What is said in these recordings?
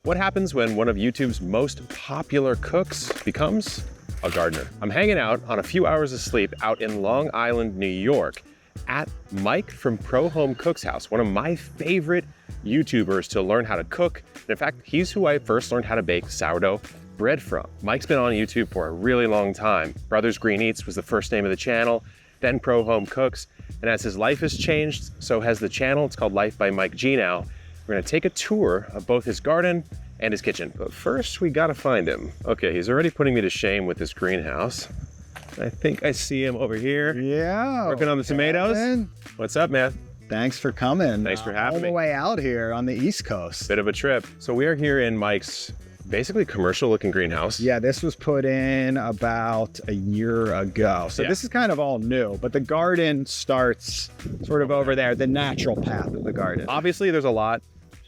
What happens when one of YouTube's most popular cooks becomes a gardener? I'm hanging out on a few hours of sleep out in Long Island, New York at Mike from Pro Home Cook's house, one of my favorite YouTubers to learn how to cook. And in fact, he's who I first learned how to bake sourdough bread from. Mike's been on YouTube for a really long time. Brothers Green Eats was the first name of the channel, then Pro Home Cooks. And as his life has changed, so has the channel. It's called Life by Mike G now. We're gonna take a tour of both his garden and his kitchen. But first, we gotta find him. Okay, he's already putting me to shame with this greenhouse. I think I see him over here. Yeah. Working on the tomatoes. What's up, man? Thanks for coming. Thanks for having me. All the way out here on the East Coast. Bit of a trip. So we are here in Mike's basically commercial looking greenhouse. Yeah, this was put in about a year ago. So This is kind of all new, but the garden starts sort of over there, the natural path of the garden. Obviously, there's a lot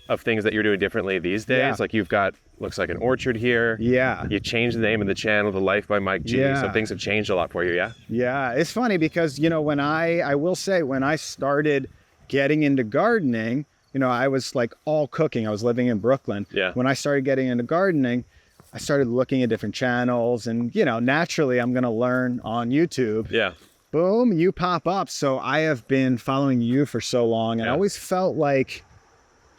of things that you're doing differently these days. Yeah. Like you've got, looks like an orchard here. Yeah. You changed the name of the channel to Life by Mike G. Yeah. So things have changed a lot for you, yeah? Yeah, it's funny because, you know, when I will say, when I started getting into gardening, you know, I was like all cooking. I was living in Brooklyn. Yeah. When I started getting into gardening, I started looking at different channels and, you know, naturally I'm going to learn on YouTube. Yeah. Boom, you pop up. So I have been following you for so long and I always felt like,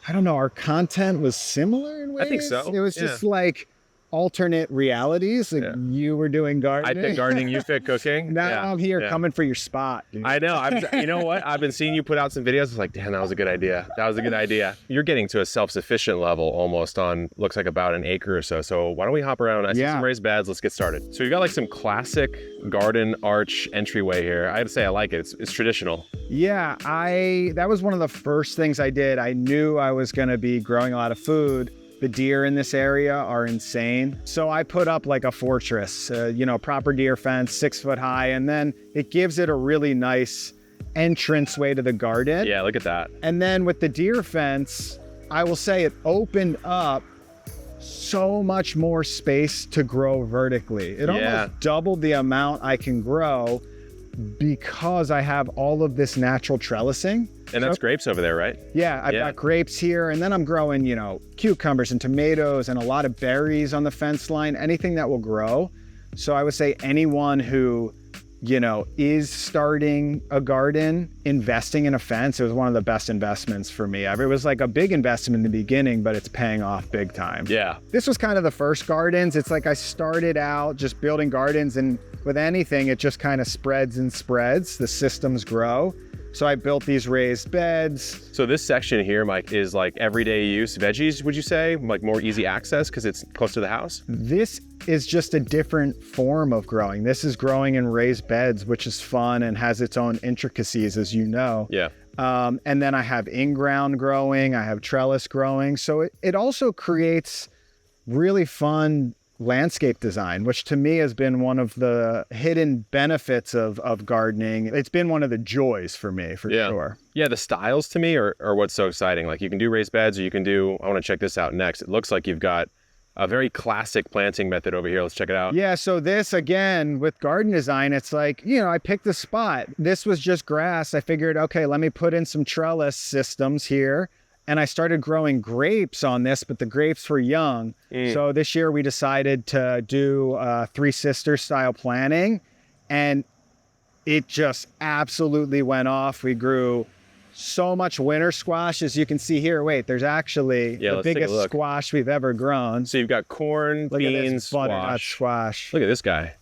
I don't know, our content was similar in ways. I think so. It was just like alternate realities. Like you were doing gardening. I fit gardening, you fit cooking. Now I'm here coming for your spot, dude. I know. You know what? I've been seeing you put out some videos. It's like, damn, that was a good idea. That was a good idea. You're getting to a self-sufficient level almost on, looks like about an acre or so. So why don't we hop around? I see some raised beds. Let's get started. So you got like some classic garden arch entryway here. I have to say, I like it. It's traditional. Yeah, that was one of the first things I did. I knew I was going to be growing a lot of food. The deer in this area are insane. So I put up like a fortress, you know, proper deer fence, 6 foot high, and then it gives it a really nice entranceway to the garden. Yeah, look at that. And then with the deer fence, I will say it opened up so much more space to grow vertically. It almost doubled the amount I can grow because I have all of this natural trellising. And that's grapes over there, right? Yeah, I've got grapes here, and then I'm growing, you know, cucumbers and tomatoes and a lot of berries on the fence line, anything that will grow. So I would say anyone who, you know, is starting a garden, investing in a fence, it was one of the best investments for me ever. It was like a big investment in the beginning, but it's paying off big time. Yeah. This was kind of the first gardens. It's like I started out just building gardens, and with anything, it just kind of spreads and spreads. The systems grow. So I built these raised beds. So this section here, Mike, is like everyday use veggies, would you say? Like more easy access because it's close to the house? This is just a different form of growing. This is growing in raised beds, which is fun and has its own intricacies, as you know. Yeah. And then I have in-ground growing, I have trellis growing. So it also creates really fun landscape design, which to me has been one of the hidden benefits of gardening. It's been one of the joys for me, for sure. Yeah, the styles to me are what's so exciting. Like you can do raised beds, or you can do, I want to check this out next. It looks like you've got a very classic planting method over here. Let's check it out. Yeah, so this, again, with garden design, it's like, you know, I picked a spot. This was just grass. I figured, okay, let me put in some trellis systems here. And I started growing grapes on this, but the grapes were young. So this year we decided to do Three Sisters style planting, and it just absolutely went off. We grew so much winter squash, as you can see here. Wait, there's actually the biggest squash we've ever grown. So you've got corn, beans, squash. Look at this guy.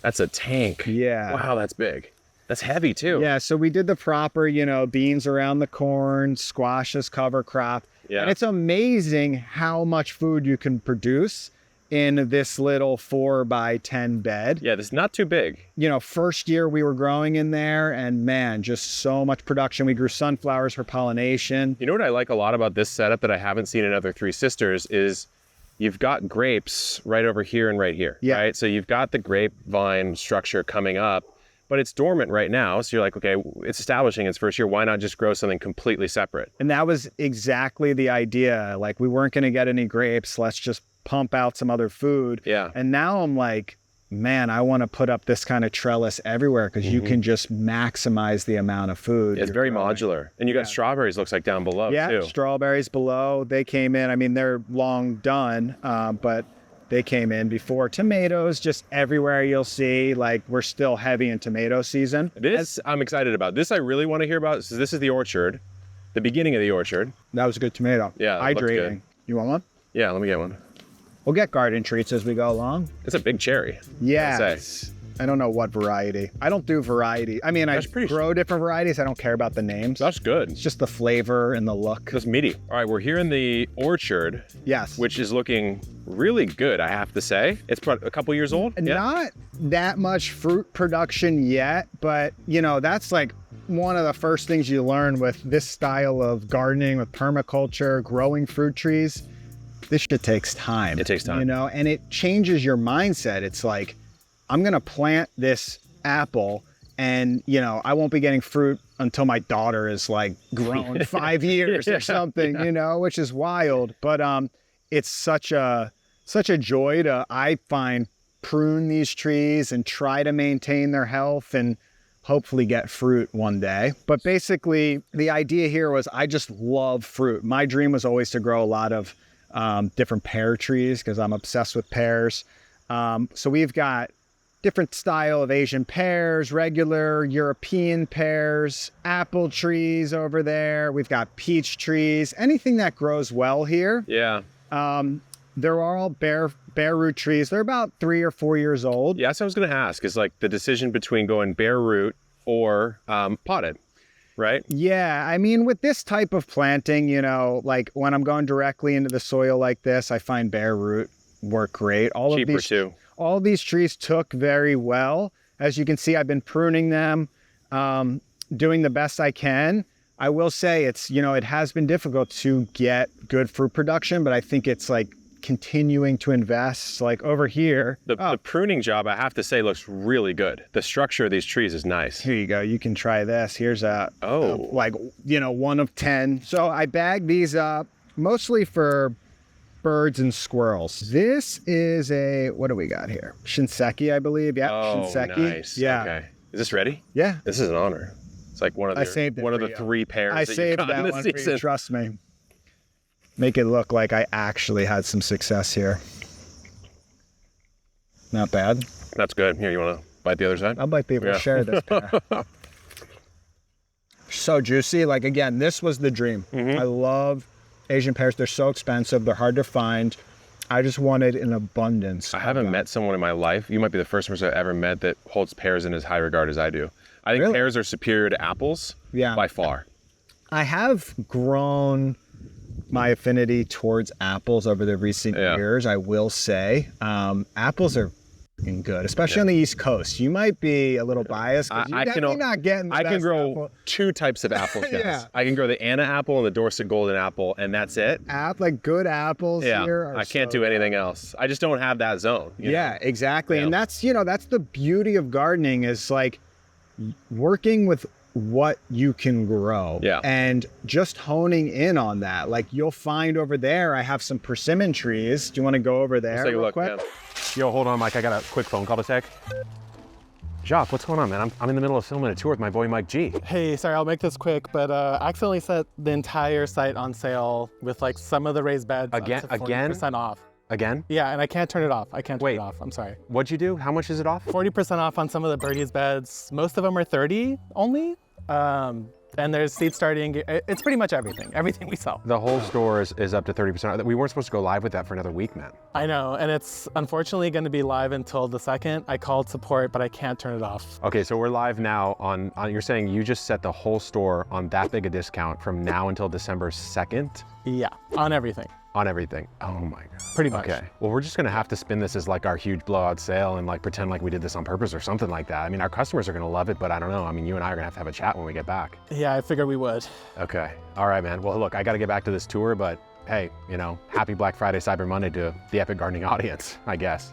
That's a tank. Yeah. Wow, that's big. That's heavy too. Yeah, so we did the proper, you know, beans around the corn, squash as cover crop. Yeah. And it's amazing how much food you can produce in this little 4x10 bed. Yeah, this is not too big. You know, first year we were growing in there, and man, just so much production. We grew sunflowers for pollination. You know what I like a lot about this setup that I haven't seen in other Three Sisters is you've got grapes right over here and right here, right? So you've got the grapevine structure coming up, but it's dormant right now. So you're like, okay, it's establishing its first year. Why not just grow something completely separate? And that was exactly the idea. Like, we weren't going to get any grapes. Let's just pump out some other food. Yeah. And now I'm like, man, I want to put up this kind of trellis everywhere because you can just maximize the amount of food. It's very modular. And you got strawberries, looks like, down below, too. Strawberries below. They came in. I mean, they're long done, but they came in before. Tomatoes, just everywhere you'll see. Like, we're still heavy in tomato season. This I'm excited about. This I really want to hear about. So this is the orchard, the beginning of the orchard. That was a good tomato. Yeah, it looks hydrating. good. You want one? Yeah, let me get one. We'll get garden treats as we go along. It's a big cherry. Yeah. I don't know what variety. I don't do variety. I mean, I grow different varieties. I don't care about the names. That's good. It's just the flavor and the look. That's meaty. All right, we're here in the orchard. Yes. Which is looking really good, I have to say. It's probably a couple years old. Not that much fruit production yet, but you know, that's like one of the first things you learn with this style of gardening, with permaculture, growing fruit trees. This shit takes time. It takes time. You know, and it changes your mindset. It's like, I'm gonna plant this apple and, you know, I won't be getting fruit until my daughter is like grown 5 years or something, you know, which is wild. But it's such a joy to, I find, prune these trees and try to maintain their health and hopefully get fruit one day. But basically the idea here was I just love fruit. My dream was always to grow a lot of different pear trees because I'm obsessed with pears. So we've got different style of Asian pears, regular European pears, apple trees over there. We've got peach trees, anything that grows well here. Yeah. They're all bare root trees. They're about 3 or 4 years old. Yeah, that's what I was going to ask, is like the decision between going bare root or potted, right? Yeah, I mean, with this type of planting, you know, like when I'm going directly into the soil like this, I find bare root work great. Cheaper too. All these trees took very well. As you can see, I've been pruning them, doing the best I can. I will say it's, you know, it has been difficult to get good fruit production, but I think it's like continuing to invest. Like over here. The pruning job, I have to say, looks really good. The structure of these trees is nice. Here you go. You can try this. Here's like, you know, 1 of 10. So I bagged these up mostly for birds and squirrels. This is what do we got here? Shinseki, I believe. Yeah, Shinseki. Nice. Yeah. Okay. Is this ready? Yeah. This is an honor. It's like one of the 3 pairs I that saved you got that in one the for season. you, trust me. Make it look like I actually had some success here. Not bad. That's good. Here, you want to bite the other side? I'll bite people share this pair. So juicy. Like, again, this was the dream. I love Asian pears. They're so expensive. They're hard to find. I just wanted an abundance. I haven't met someone in my life. You might be the first person I've ever met that holds pears in as high regard as I do. I think pears are superior to apples by far. I have grown my affinity towards apples over the recent years, I will say. Apples are good, especially on the East Coast. You might be a little biased because you're definitely not getting the I can best grow apple. 2 types of apples, guys. I can grow the Anna apple and the Dorset golden apple, and that's it. Like good apples here are I can't do anything else. I just don't have that zone. You know? Exactly. And that's, you know, that's the beauty of gardening is like working with what you can grow and just honing in on that. Like you'll find over there, I have some persimmon trees. Do you want to go over there? Let's take a look, man. Yo, hold on, Mike. I got a quick phone call to take. Jacques, what's going on, man? I'm in the middle of filming a tour with my boy Mike G. Hey, sorry, I'll make this quick, but I accidentally set the entire site on sale with like some of the raised beds again? 40% off. Again? Yeah, and I can't turn it off. I can't turn it off. I'm sorry. What'd you do? How much is it off? 40% off on some of the birdies beds. Most of them are 30 only. And there's seed starting. It's pretty much everything we sell. The whole store is up to 30%. We weren't supposed to go live with that for another week, man. I know, and it's unfortunately going to be live until the 2nd. I called support, but I can't turn it off. Okay, so we're live now on you're saying you just set the whole store on that big a discount from now until December 2nd? Yeah, on everything. On everything. Oh my God. Pretty much. Okay. Well, we're just gonna have to spin this as like our huge blowout sale and like pretend like we did this on purpose or something like that. I mean, our customers are gonna love it, but I don't know. I mean, you and I are gonna have to have a chat when we get back. Yeah, I figured we would. Okay. All right, man. Well, look, I gotta get back to this tour, but hey, you know, happy Black Friday, Cyber Monday to the Epic Gardening audience, I guess.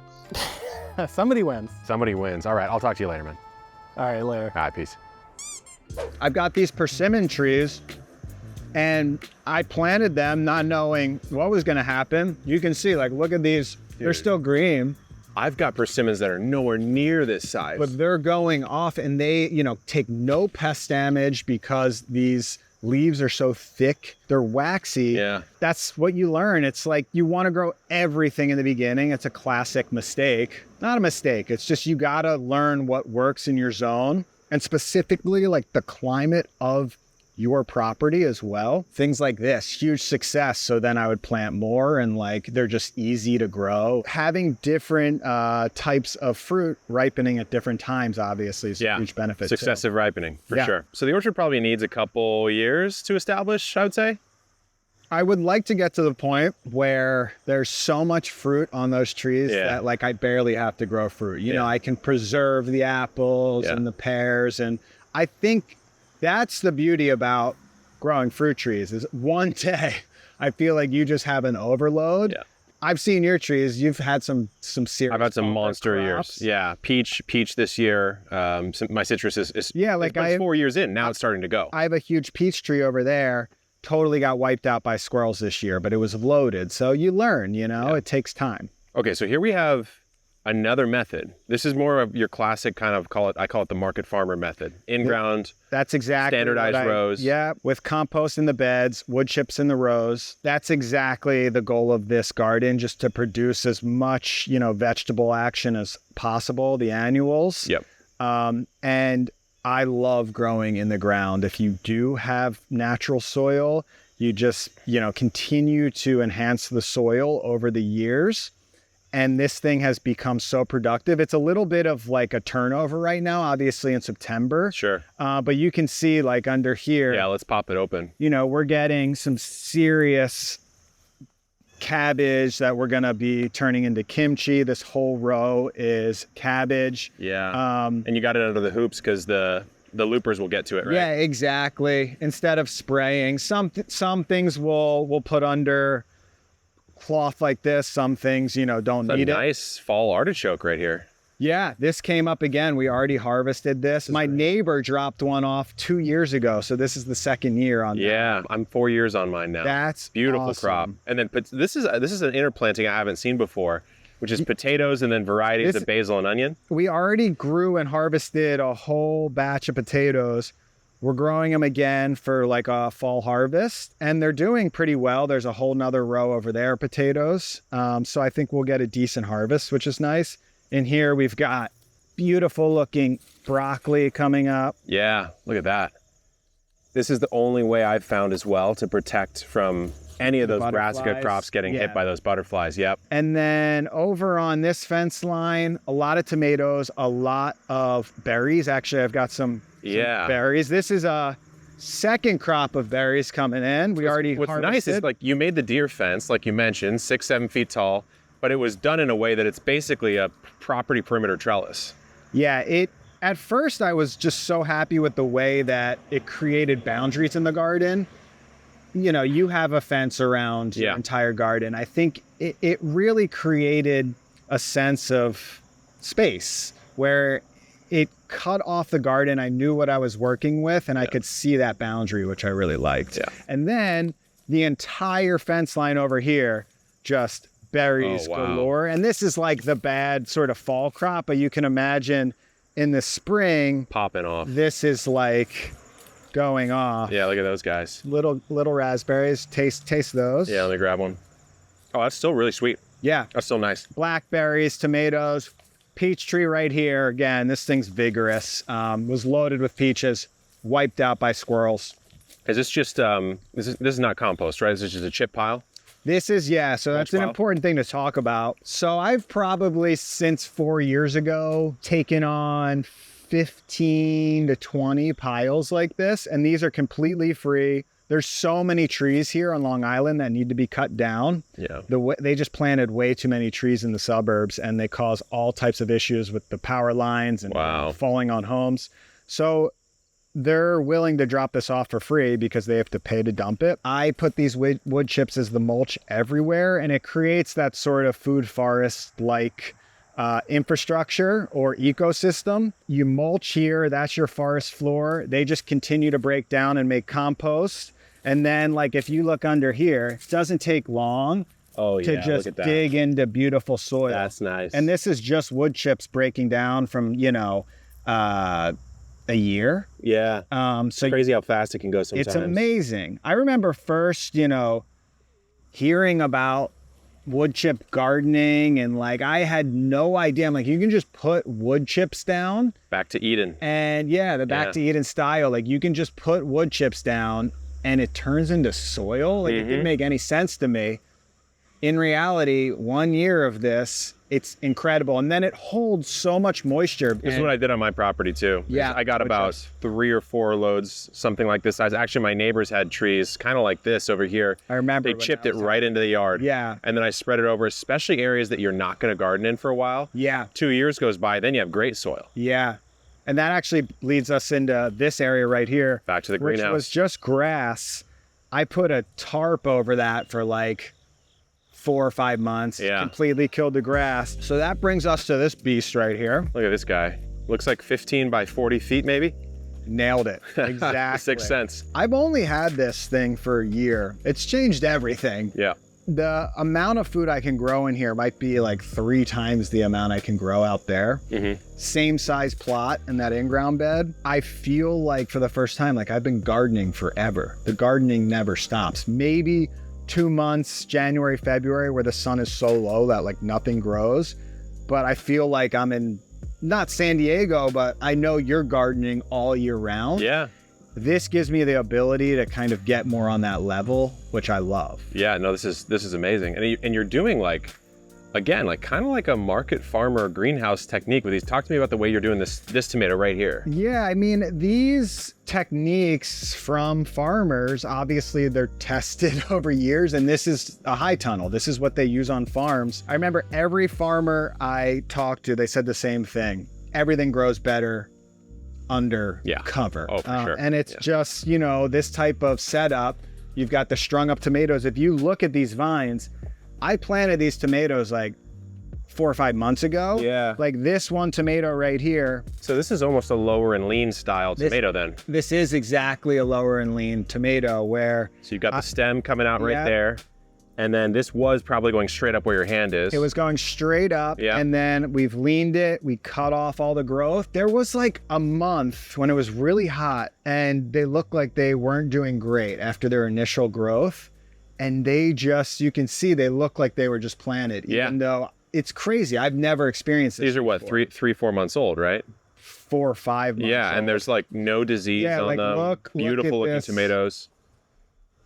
Somebody wins. Somebody wins. All right, I'll talk to you later, man. All right, later. All right, peace. I've got these persimmon trees and I planted them not knowing what was going to happen. You can see, like, look at these. They're still green. I've got persimmons that are nowhere near this size. But they're going off and they, take no pest damage because these leaves are so thick. They're waxy. Yeah. That's what you learn. It's like you want to grow everything in the beginning. It's a classic mistake. Not a mistake. It's just you got to learn what works in your zone and specifically like the climate of your property as well. Things like this, huge success. So then I would plant more and like they're just easy to grow. Having different types of fruit ripening at different times obviously is a huge benefit. Successive ripening for sure. So the orchard probably needs a couple years to establish, I would say. I would like to get to the point where there's so much fruit on those trees that like I barely have to grow fruit. You know, I can preserve the apples and the pears. And I think that's the beauty about growing fruit trees is one day I feel like you just have an overload. Yeah. I've seen your trees. You've had some serious. I've had some monster crops. years. Yeah, peach this year. My citrus is like it's 4 years in. Now it's starting to go. I have a huge peach tree over there. Totally got wiped out by squirrels this year, but it was loaded. So you learn, it takes time. Okay, so here we have another method. This is more of your classic kind of I call it the market farmer method. In-ground. That's exactly standardized rows. Yeah, with compost in the beds, wood chips in the rows. That's exactly the goal of this garden, just to produce as much, vegetable action as possible, the annuals. Yep. And I love growing in the ground. If you do have natural soil, you just, continue to enhance the soil over the years. And this thing has become so productive. It's a little bit of like a turnover right now, obviously in September. Sure. But you can see like under here. Yeah, let's pop it open. We're getting some serious cabbage that we're going to be turning into kimchi. This whole row is cabbage. Yeah. And you got it under the hoops because the loopers will get to it, right? Yeah, exactly. Instead of spraying, some things we'll put under cloth like this. Some things, don't need it. Nice fall artichoke right here. Yeah, this came up again. We already harvested this. My neighbor dropped one off 2 years ago, so this is the second year on that. Yeah, I'm 4 years on mine now. That's beautiful awesome. crop. And then this is an interplanting I haven't seen before, which is potatoes and then varieties of basil and onion. We already grew and harvested a whole batch of potatoes. We're growing them again for like a fall harvest, and they're doing pretty well. There's a whole nother row over there of potatoes. So I think we'll get a decent harvest, which is nice. In here, we've got beautiful looking broccoli coming up. Yeah, look at that. This is the only way I've found as well to protect from any of those brassica crops getting hit by those butterflies. Yep. And then over on this fence line, a lot of tomatoes, a lot of berries. Actually, I've got some berries. This is a second crop of berries coming in. We already harvested. What's nice is like you made the deer fence, like you mentioned, 6-7 feet tall, but it was done in a way that it's basically a property perimeter trellis. Yeah, at first I was just so happy with the way that it created boundaries in the garden. You have a fence around your entire garden. I think it really created a sense of space where it cut off the garden. I knew what I was working with and I could see that boundary, which I really liked. Yeah. And then the entire fence line over here, just berries galore. And this is like the bad sort of fall crop, but you can imagine in the spring popping off. This is like going off. Yeah, look at those guys. Little raspberries. Taste those. Yeah, let me grab one. Oh, that's still really sweet. Yeah. That's still nice. Blackberries, tomatoes, peach tree right here. Again, this thing's vigorous. Was loaded with peaches, wiped out by squirrels. Is this just, this is not compost, right? This is just a chip pile? This is, so that's an important thing to talk about. So I've probably since 4 years ago taken on 15 to 20 piles like this, and these are completely free. There's so many trees here on Long Island that need to be cut down. Yeah. They just planted way too many trees in the suburbs, and they cause all types of issues with the power lines and falling on homes. So they're willing to drop this off for free because they have to pay to dump it. I put these wood chips as the mulch everywhere, and it creates that sort of food forest-like infrastructure or ecosystem. You mulch here, that's your forest floor. They just continue to break down and make compost. And then like if you look under here, it doesn't take long Oh, to yeah, just look at that. dig into beautiful soil. That's nice. And this is just wood chips breaking down from, a year. Yeah. So Crazy how fast it can go sometimes. it's amazing. I remember first, hearing about wood chip gardening, and like I had no idea. I'm like, you can just put wood chips down. Back to Eden. And the back to Eden style, like you can just put wood chips down and it turns into soil. Like it didn't make any sense to me. In reality, 1 year of this, it's incredible. And then it holds so much moisture. This is what I did on my property too. Yeah, I got about 3 or 4 loads, something like this size. Actually, my neighbors had trees kind of like this over here. I remember They when chipped that it was right into the yard. Yeah. And then I spread it over, especially areas that you're not going to garden in for a while. Yeah. 2 years goes by, then you have great soil. Yeah. And that actually leads us into this area right here. Back to the which greenhouse. was just grass. I put a tarp over that for like 4 or 5 months. Yeah. Completely killed the grass. So that brings us to this beast right here. Look at this guy. Looks like 15 by 40 feet maybe. Nailed it. Exactly. Sixth sense. I've only had this thing for a year. It's changed everything. Yeah. The amount of food I can grow in here might be like 3 times the amount I can grow out there. Same size plot in that in-ground bed. I feel like for the first time, like I've been gardening forever. The gardening never stops. Maybe 2 months, January, February, where the sun is so low that like nothing grows. But I feel like I'm in, not San Diego, but I know you're gardening all year round. Yeah. This gives me the ability to kind of get more on that level, which I love. Yeah, no, this is amazing. And you're doing like, again, like kind of like a market farmer greenhouse technique with these. Talk to me about the way you're doing this tomato right here. Yeah, I mean, these techniques from farmers, obviously they're tested over years, and this is a high tunnel. This is what they use on farms. I remember every farmer I talked to, they said the same thing. Everything grows better under cover. Oh, for sure. And it's just, this type of setup. You've got the strung up tomatoes. If you look at these vines, I planted these tomatoes like 4 or 5 months ago. Yeah. Like this one tomato right here. So this is almost a lower and lean style tomato then. This is exactly a lower and lean tomato where So you've got the stem coming out right there. And then this was probably going straight up where your hand is. it was going straight up. Yeah. And then we've leaned it. We cut off all the growth. There was like a month when it was really hot and they looked like they weren't doing great after their initial growth. And they just, you can see they look like they were just planted. Even though it's crazy. I've never experienced this. These are what, before. 3, 4 months old, right? 4 or 5 months. Yeah, old. and there's like no disease Yeah, on like, them. look at Beautiful looking this. tomatoes.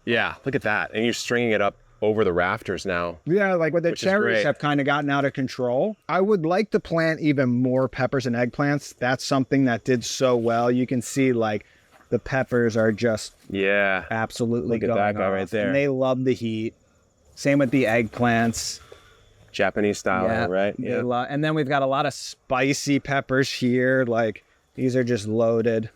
Yeah, look at that. And you're stringing it up over the rafters now. Yeah, like with the Which is great. cherries have kind of gotten out of control. I would like to plant even more peppers and eggplants. That's something that did so well. You can see like the peppers are just absolutely Look at going that guy off. right there. And they love the heat. Same with the eggplants. Japanese style, right? They and then we've got a lot of spicy peppers here. Like these are just loaded.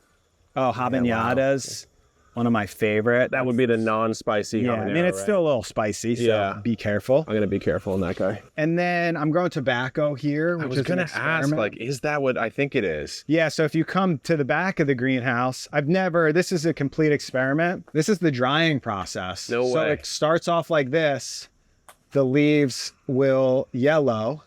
Oh, habaneras. One of my favorite. That would be the non-spicy habanero, I mean, it's still a little spicy, so be careful. I'm gonna be careful on that guy. And then I'm growing tobacco here, which I was is gonna an ask, experiment. like, is that what I think it is? Yeah, so if you come to the back of the greenhouse, this is a complete experiment. This is the drying process. No So way. it starts off like this. The leaves will yellow,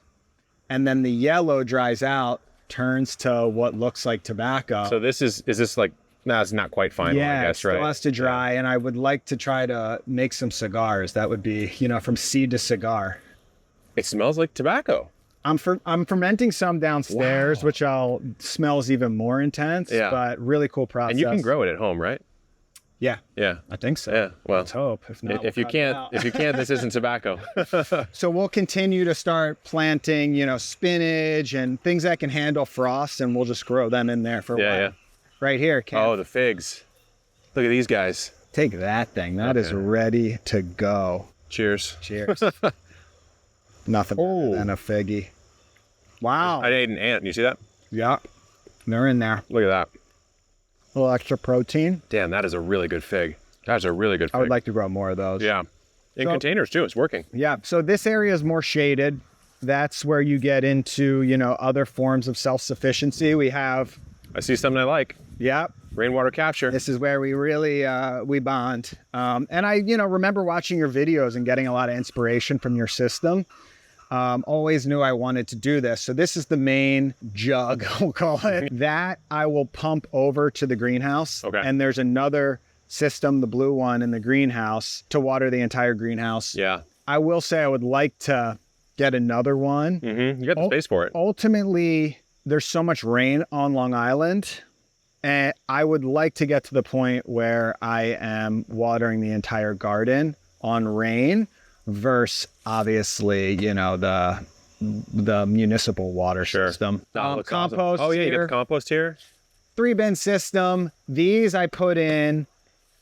and then the yellow dries out, turns to what looks like tobacco. So is this like, no, it's not quite final, I guess, it still right? has to dry, and I would like to try to make some cigars. That would be, from seed to cigar. It smells like tobacco. I'm fermenting some downstairs, Wow. which smells even more intense. Yeah. But really cool process. And you can grow it at home, right? Yeah, Yeah. I think so. Yeah. Well, Let's hope. If not, if we'll you cut it can't, out. this isn't tobacco. So we'll continue to start planting, spinach and things that can handle frost, and we'll just grow them in there for a while. Yeah. Right here, Cam. Oh, the figs. Look at these guys. Take that thing. That is ready to go. Cheers. Cheers. Nothing better than a figgy. Wow. I ate an ant. You see that? Yeah. They're in there. Look at that. A little extra protein. Damn, that is a really good fig. That's a really good fig. I would like to grow more of those. Yeah. In So- containers too. It's working. Yeah. So this area is more shaded. That's where you get into, other forms of self-sufficiency. We have I see something I like. Yep. Rainwater capture. This is where we really, we bond. And I, remember watching your videos and getting a lot of inspiration from your system. Always knew I wanted to do this. So this is the main jug, we'll call it. That I will pump over to the greenhouse. Okay. And there's another system, the blue one in the greenhouse, to water the entire greenhouse. Yeah. I will say I would like to get another one. You got the space for it. Ultimately, there's so much rain on Long Island, and I would like to get to the point where I am watering the entire garden on rain versus obviously, the municipal water system. That looks Compost. awesome. Oh yeah, you here. got the compost here. 3-bin system. These I put in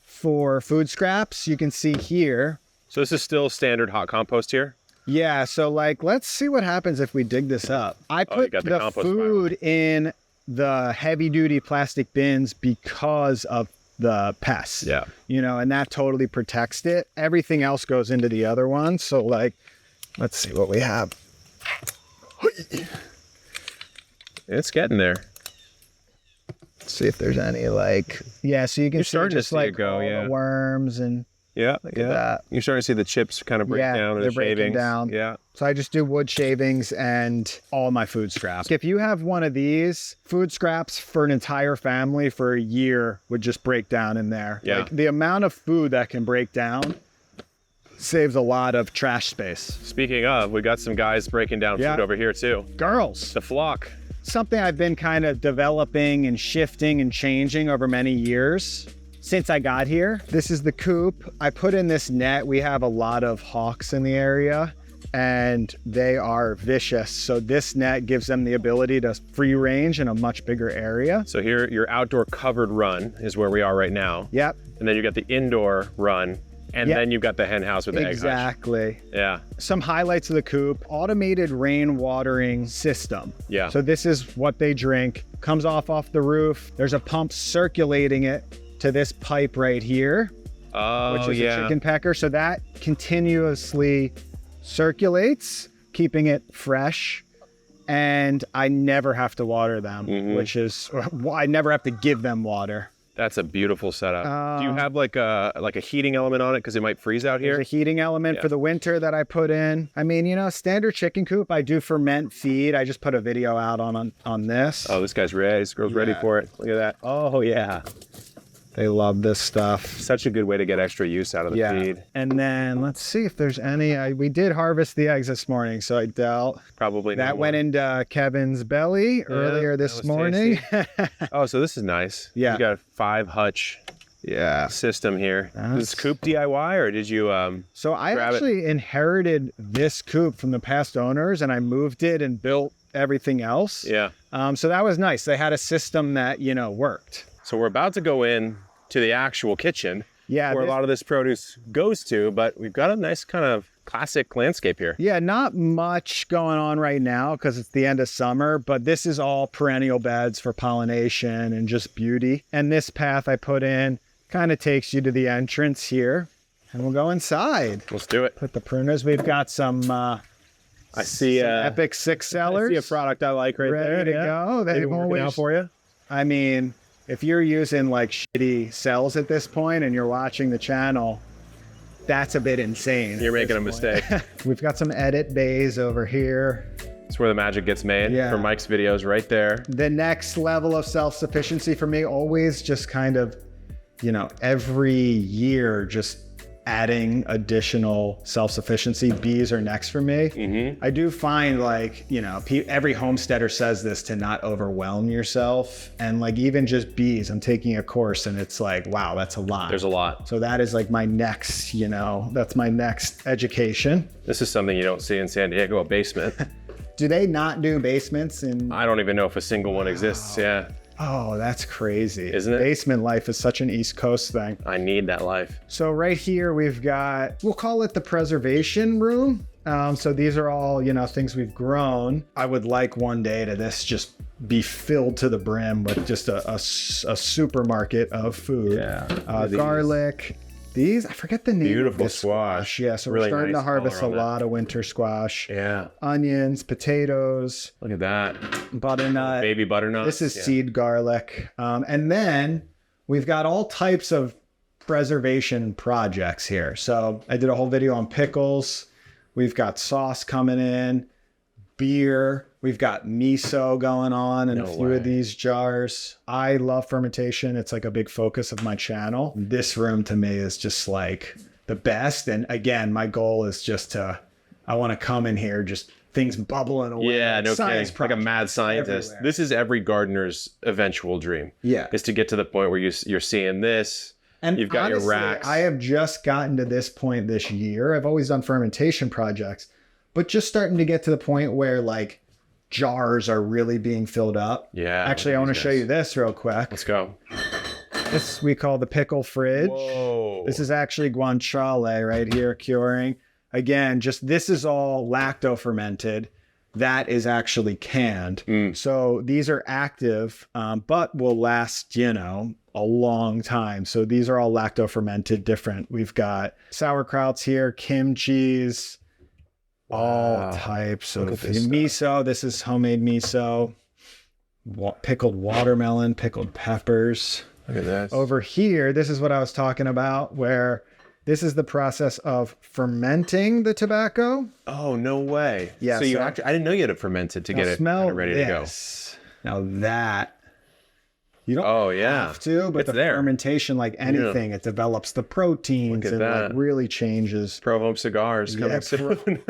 for food scraps. You can see here. So this is still standard hot compost here? Yeah, so let's see what happens if we dig this up. I put got the the compost food in the heavy duty plastic bins because of the pests. Yeah. And that totally protects it. Everything else goes into the other one. So let's see what we have. It's getting there. Let's see if there's any yeah, so you can see starting to just see it go, all yeah. the worms and Yeah, look at that. You're starting to see the chips kind of break down and they're the breaking shavings. down. Yeah. So I just do wood shavings and all my food scraps. If you have one of these, food scraps for an entire family for a year would just break down in there. Yeah. The amount of food that can break down saves a lot of trash space. Speaking of, we got some guys breaking down Yeah. food over here too. Girls. The flock. Something I've been kind of developing and shifting and changing over many years since I got here. This is the coop. I put in this net. We have a lot of hawks in the area and they are vicious. So this net gives them the ability to free range in a much bigger area. So here, your outdoor covered run is where we are right now. Yep. And then you got the indoor run, and Yep. then you've got the hen house with the egg hutch. Exactly. Yeah. Some highlights of the coop: automated rain watering system. Yeah. So this is what they drink. Comes off the roof. There's a pump circulating it to this pipe right here, Oh, which is yeah. a chicken pecker. So that continuously circulates, keeping it fresh. And I never have to water them, which is, I never have to give them water. That's a beautiful setup. Do you have like a heating element on it because it might freeze out here? There's a heating element Yeah. for the winter that I put in. I mean, standard chicken coop, I do ferment feed. I just put a video out on this. Oh, this guy's ready. This girl's ready Yeah. for it. Look at that. Oh, yeah. They love this stuff. Such a good way to get extra use out of the feed. And then let's see if there's any. We did harvest the eggs this morning, so I doubt Probably not that one. went into Kevin's belly earlier that this was morning. Oh, so this is nice. Yeah. You got a 5 hutch Yeah. system here. Is this That's- coop DIY or did you So I grab it? actually inherited this coop from the past owners, and I moved it and built everything else. Yeah. So that was nice. They had a system that worked. So we're about to go in to the actual kitchen Yeah. where a this- lot of this produce goes to, but we've got a nice kind of classic landscape here. Yeah, not much going on right now because it's the end of summer, but this is all perennial beds for pollination and just beauty. And this path I put in kind of takes you to the entrance here, and we'll go inside. Let's do it. Put the pruners. We've got some I see some Epic 6 sellers. I see a product I like right there. ready to Yeah. go. Maybe They've working out always, for you. I mean, if you're using shitty cells at this point and you're watching the channel, that's a bit insane. You're at making a this mistake. point. We've got some edit bays over here. It's where the magic gets made Yeah. for Mike's videos right there. The next level of self-sufficiency for me, always just kind of, every year, just adding additional self-sufficiency. Bees are next for me. I do find every homesteader says this, to not overwhelm yourself. And even just bees, I'm taking a course and it's wow, that's a lot. There's a lot. So that is my next, that's my next education. This is something you don't see in San Diego, a basement. Do they not do basements in? I don't even know if a single one exists. Yeah. Oh, that's crazy. Isn't it? Basement life is such an East Coast thing. I need that life. So right here we've got, we'll call it the preservation room. So these are all, things we've grown. I would like one day to this just be filled to the brim with just a supermarket of food. Yeah. Garlic. these, I forget the name. Beautiful of this squash. Yeah, so Really we're starting nice to harvest a color on that. lot of winter squash. Yeah. Onions, potatoes, Look at that. butternut. Baby butternut. This is seed garlic. And then we've got all types of preservation projects here. So I did a whole video on pickles. We've got sauce coming in, beer. We've got miso going on in a few of these jars. I love fermentation. It's like a big focus of my channel. This room to me is just like the best. And again, my goal is just I want to come in here, just things bubbling away. Yeah, no kidding. Science Like a mad scientist. everywhere. This is every gardener's eventual dream. Yeah. Is to get to the point where you're seeing this. And You've got honestly, your racks. I have just gotten to this point this year. I've always done fermentation projects, but just starting to get to the point where like jars are really being filled up. Yeah. Actually, I want to show you this real quick. Let's go. This we call the pickle fridge. Whoa. This is actually guanciale right here curing. Again, just this is all lacto fermented. That is actually canned. So these are active, but will last, a long time. So these are all lacto fermented different. We've got sauerkrauts here, kimchi's, all types of miso. This is homemade miso, pickled watermelon, pickled peppers. Look at this. Over here, this is what I was talking about, where this is the process of fermenting the tobacco. Oh, no way. Yeah, So you so- actually, I didn't know you had to ferment it to Now get it smell kind of ready to go. this. Now that you don't Oh, yeah. have to, but It's the there. fermentation, like anything, it develops the proteins Look at and like that. really changes. Pro Home Cigars coming Yeah, soon.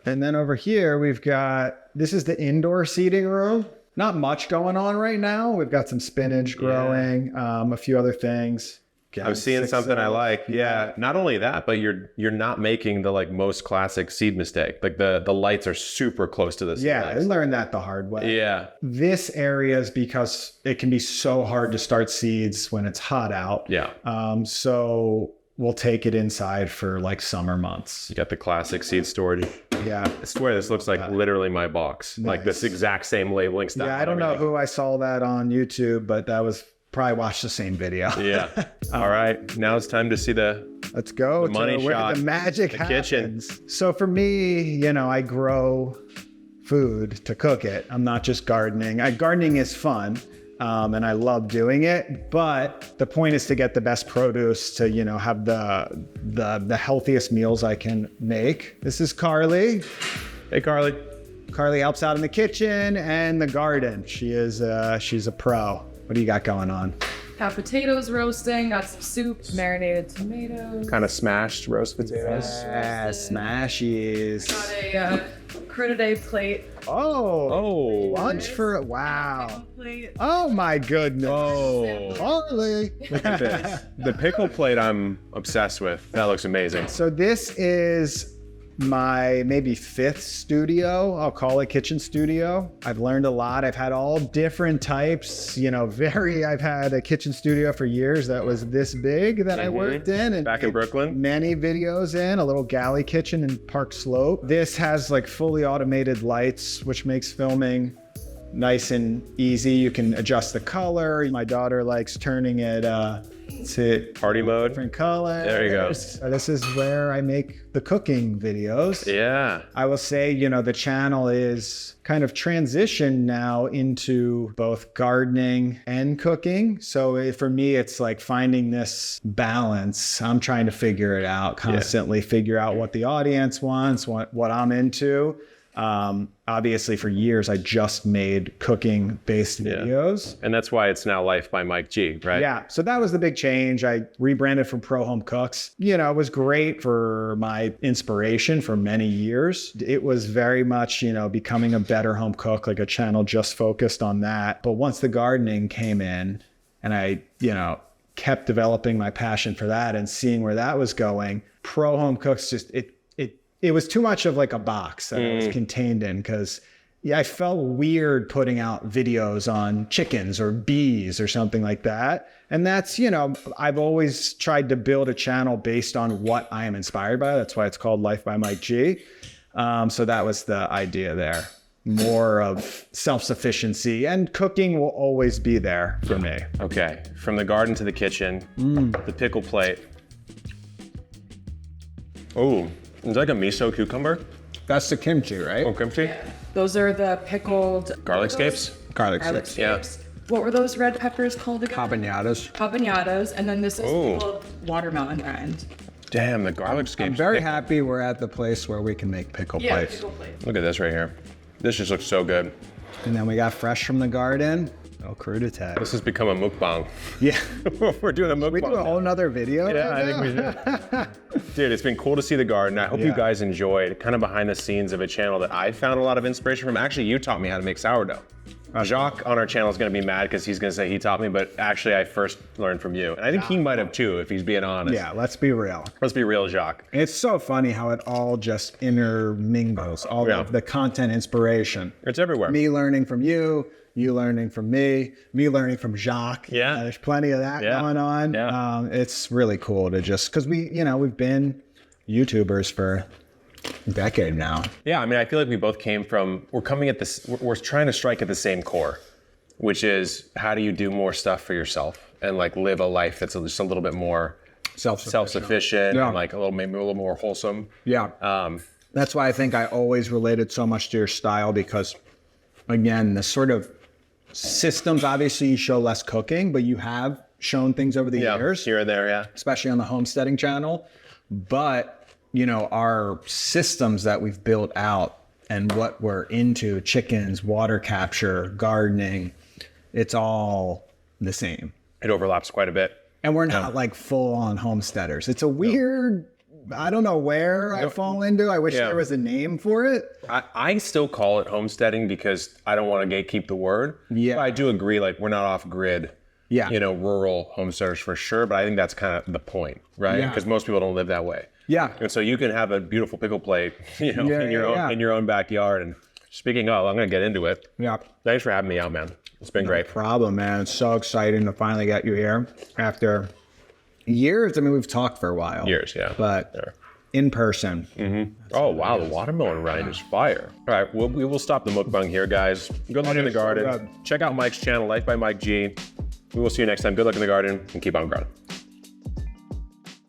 And then over here, we've got, this is the indoor seating room. Not much going on right now. We've got some spinach growing, a few other things. I'm seeing something I like. Yeah. Not only that, but you're not making the like most classic seed mistake. Like the lights are super close to this. Yeah, I learned that the hard way. Yeah. This area is because it can be so hard to start seeds when it's hot out. Yeah. So we'll take it inside for like summer months. You got the classic seed storage. Yeah. I swear this looks like literally my box. Like this exact same labeling style. Yeah, I don't know who I saw that on YouTube, but that was probably watched the same video. Yeah. All right. Now it's time to see the Let's go The money to where shot, the magic the happens. kitchen. So for me, I grow food to cook it. I'm not just gardening. Gardening is fun, and I love doing it. But the point is to get the best produce to, have the healthiest meals I can make. This is Carly. Hey, Carly. Carly helps out in the kitchen and the garden. She's a pro. What do you got going on? Got potatoes roasting, got some soup, marinated tomatoes. Kind of smashed roast potatoes. Yeah, smashies. Got a critter plate. Oh, lunch for wow. Plate. Oh my goodness. Oh, Carly. look at this. The pickle plate I'm obsessed with. That looks amazing. So this is my maybe 5th studio. I'll call it kitchen studio. I've learned a lot. I've had all different types, I've had a kitchen studio for years that was this big that I worked in. And Back in Brooklyn. many videos in, a little galley kitchen in Park Slope. This has like fully automated lights, which makes filming nice and easy. You can adjust the color. My daughter likes turning it to Party mode. different colors. There you go. So this is where I make the cooking videos. Yeah. I will say, the channel is kind of transitioned now into both gardening and cooking. So for me, it's like finding this balance. I'm trying to figure it out constantly, figure out what the audience wants, what I'm into. Obviously for years, I just made cooking based videos. And that's why it's now Life by Mike G, right? Yeah. So that was the big change. I rebranded from Pro Home Cooks. It was great for my inspiration for many years. It was very much, becoming a better home cook, like a channel just focused on that. But once the gardening came in and I, kept developing my passion for that and seeing where that was going, Pro Home Cooks it was too much of like a box that I was contained in because I felt weird putting out videos on chickens or bees or something like that. And that's, I've always tried to build a channel based on what I am inspired by. That's why it's called Life by Mike G. So that was the idea there. More of self-sufficiency, and cooking will always be there for me. Okay. From the garden to the kitchen, the pickle plate. Oh, it's like a miso cucumber. That's the kimchi, right? Oh, kimchi. Those are the pickled Garlic scapes. Garlic garlic sticks. Yeah. scapes. What were those red peppers called again? Habaneros. Habaneros, and then this is Ooh. pickled watermelon rind. Damn, the garlic scapes. I'm very happy we're at the place where we can make pickle Yeah, plates. pickle plate. Look at this right here. This just looks so good. And then we got fresh from the garden. Oh, crudité. This has become a mukbang. Yeah. We're doing a mukbang. We do a whole nother video. Yeah, I think we should. Dude, it's been cool to see the garden. I hope you Yeah. guys enjoyed kind of behind the scenes of a channel that I found a lot of inspiration from. Actually, you taught me how to make sourdough. Jacques on our channel is going to be mad because he's going to say he taught me, but actually I first learned from you. And I think he might have too, if he's being honest. Yeah, let's be real. Let's be real, Jacques. It's so funny how it all just intermingles, all Yeah. of the content inspiration. It's everywhere. Me learning from you learning from me learning from Jacques. Yeah. There's plenty of that Yeah. going on. Yeah. It's really cool to just, because we've been YouTubers for a decade now. Yeah, I mean, I feel like we both came from, we're coming at this, we're trying to strike at the same core, which is how do you do more stuff for yourself and like live a life that's just a little bit more self-sufficient Yeah. and like maybe a little more wholesome. Yeah. That's why I think I always related so much to your style, because again, the sort of systems, obviously you show less cooking, but you have shown things over the years, Here and there, yeah. especially on the homesteading channel. But, our systems that we've built out and what we're into, chickens, water capture, gardening, it's all the same. It overlaps quite a bit. And we're not like full on homesteaders. It's a weird, I don't know where I fall into. I wish Yeah. there was a name for it. I still call it homesteading because I don't want to gatekeep the word. Yeah. But I do agree, like we're not off grid. Yeah. Rural homesteaders for sure. But I think that's kind of the point, right? Yeah. Because most people don't live that way. Yeah. And so you can have a beautiful pickle plate, Yeah, in your own backyard. And speaking of, I'm gonna get into it. Yeah. Thanks for having me out, man. It's been great. Problem, man. It's so exciting to finally get you here after years. I mean, we've talked for a while. Years, yeah. But in person. Oh wow, the watermelon rind is fire. All right, we will stop the mukbang here, guys. Good luck in the garden. good. Check out Mike's channel, Life by Mike G. We will see you next time. Good luck in the garden and keep on growing.